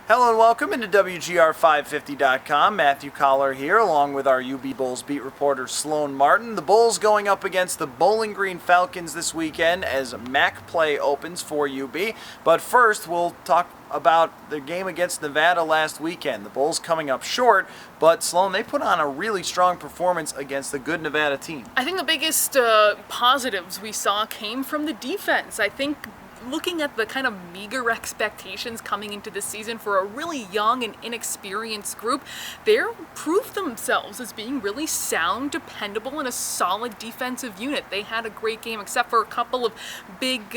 Hello and welcome into WGR550.com. Matthew Coller here, along with our UB Bulls beat reporter Sloane Martin. The Bulls going up against the Bowling Green Falcons this weekend as MAC play opens for UB. But first, we'll talk about the game against Nevada last weekend. The Bulls coming up short, but Sloane, they put on a really strong performance against a good Nevada team. I think the biggest positives we saw came from the defense. I think looking at the kind of meager expectations coming into this season for a really young and inexperienced group, they're proved themselves as being really sound, dependable, and a solid defensive unit. They had a great game except for a couple of big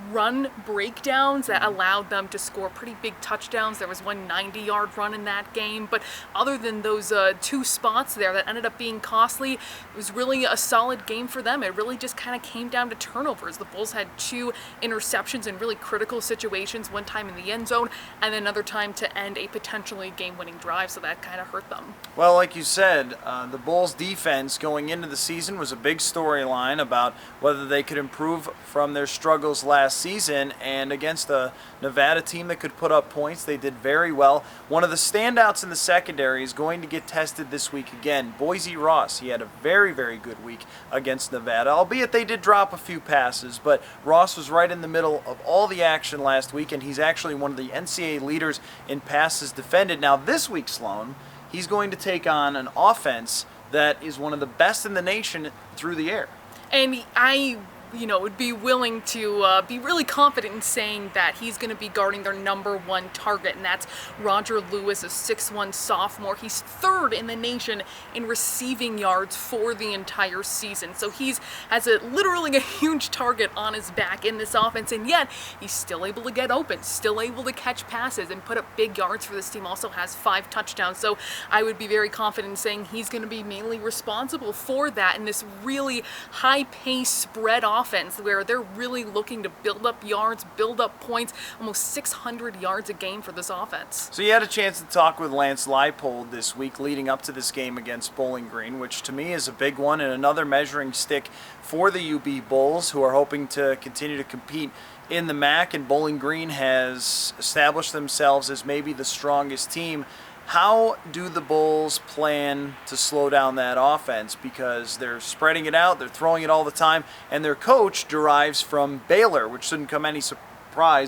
run breakdowns that allowed them to score pretty big touchdowns. There was one 90-yard run in that game, but other than those two spots there that ended up being costly, it was really a solid game for them. It really just kind of came down to turnovers. The Bulls had two interceptions in really critical situations, one time in the end zone and another time to end a potentially game-winning drive, so that kind of hurt them. Well, like you said, the Bulls defense going into the season was a big storyline about whether they could improve from their struggles last season, and against a Nevada team that could put up points, they did very well. One of the standouts in the secondary is going to get tested this week again. Boise Ross, he had a very, very good week against Nevada, albeit they did drop a few passes, but Ross was right in the middle of all the action last week, and he's actually one of the NCAA leaders in passes defended. Now this week, Sloane, he's going to take on an offense that is one of the best in the nation through the air. And I would be willing to be really confident in saying that he's going to be guarding their number one target, and that's Roger Lewis, a 6'1" sophomore. He's third in the nation in receiving yards for the entire season. So has literally a huge target on his back in this offense, and yet he's still able to get open, still able to catch passes and put up big yards for this team. Also has 5 touchdowns. So I would be very confident in saying he's going to be mainly responsible for that in this really high-paced spread offense where they're really looking to build up yards, build up points, almost 600 yards a game for this offense. So you had a chance to talk with Lance Leipold this week leading up to this game against Bowling Green, which to me is a big one and another measuring stick for the UB Bulls, who are hoping to continue to compete in the MAC, and Bowling Green has established themselves as maybe the strongest team. How do the Bulls plan to slow down that offense? Because they're spreading it out, they're throwing it all the time, and their coach derives from Baylor, which shouldn't come any surprise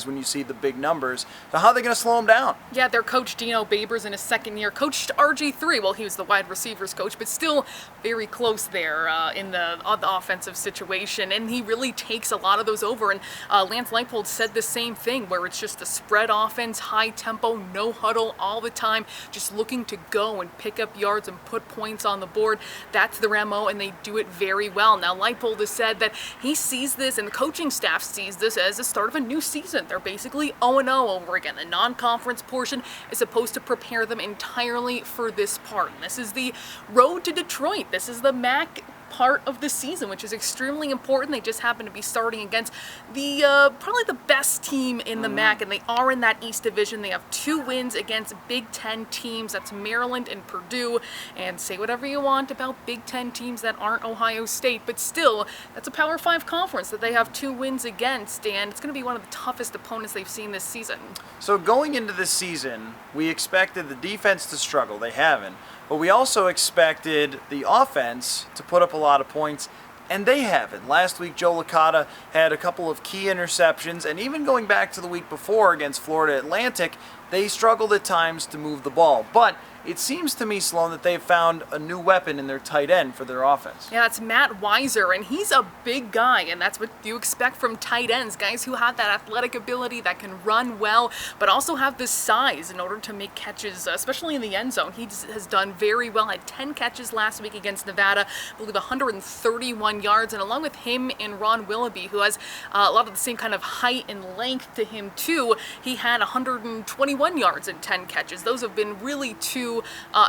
when you see the big numbers. So how are they going to slow them down? Yeah, their coach Dino Babers in his second year coached RG3. Well, he was the wide receivers coach, but still very close there in the offensive situation, and he really takes a lot of those over. And Lance Leipold said the same thing, where it's just a spread offense, high tempo, no huddle all the time, just looking to go and pick up yards and put points on the board. That's their MO, and they do it very well. Now, Leipold has said that he sees this, and the coaching staff sees this as the start of a new season. They're basically 0-0 over again. The non-conference portion is supposed to prepare them entirely for this part. And this is the road to Detroit. This is the MAC part of the season, which is extremely important. They just happen to be starting against the probably the best team in the MAC, and they are in that East Division. They have 2 wins against Big Ten teams. That's Maryland and Purdue. And say whatever you want about Big Ten teams that aren't Ohio State, but still, that's a Power 5 conference that they have 2 wins against, and it's going to be one of the toughest opponents they've seen this season. So going into this season, we expected the defense to struggle. They haven't. But we also expected the offense to put up a lot of points, and they haven't. Last week, Joe Licata had a couple of key interceptions, and even going back to the week before against Florida Atlantic, they struggled at times to move the ball. But it seems to me, Sloane, that they've found a new weapon in their tight end for their offense. Yeah, that's Matt Weiser, and he's a big guy, and that's what you expect from tight ends, guys who have that athletic ability, that can run well, but also have the size in order to make catches, especially in the end zone. He has done very well, had 10 catches last week against Nevada, I believe 131 yards, and along with him and Ron Willoughby, who has a lot of the same kind of height and length to him too, he had 121 yards and 10 catches. Those have been really two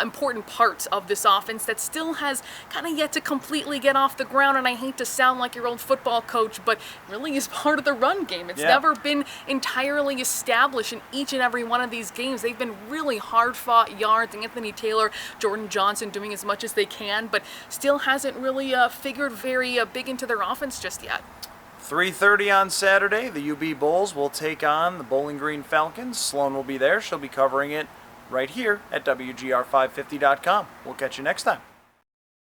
important parts of this offense that still has kind of yet to completely get off the ground, and I hate to sound like your old football coach, but really is part of the run game. It's never been entirely established in each and every one of these games. They've been really hard-fought yards. Anthony Taylor, Jordan Johnson doing as much as they can, but still hasn't really figured very big into their offense just yet. 3:30 on Saturday, the UB Bulls will take on the Bowling Green Falcons. Sloane will be there. She'll be covering it right here at WGR550.com. We'll catch you next time.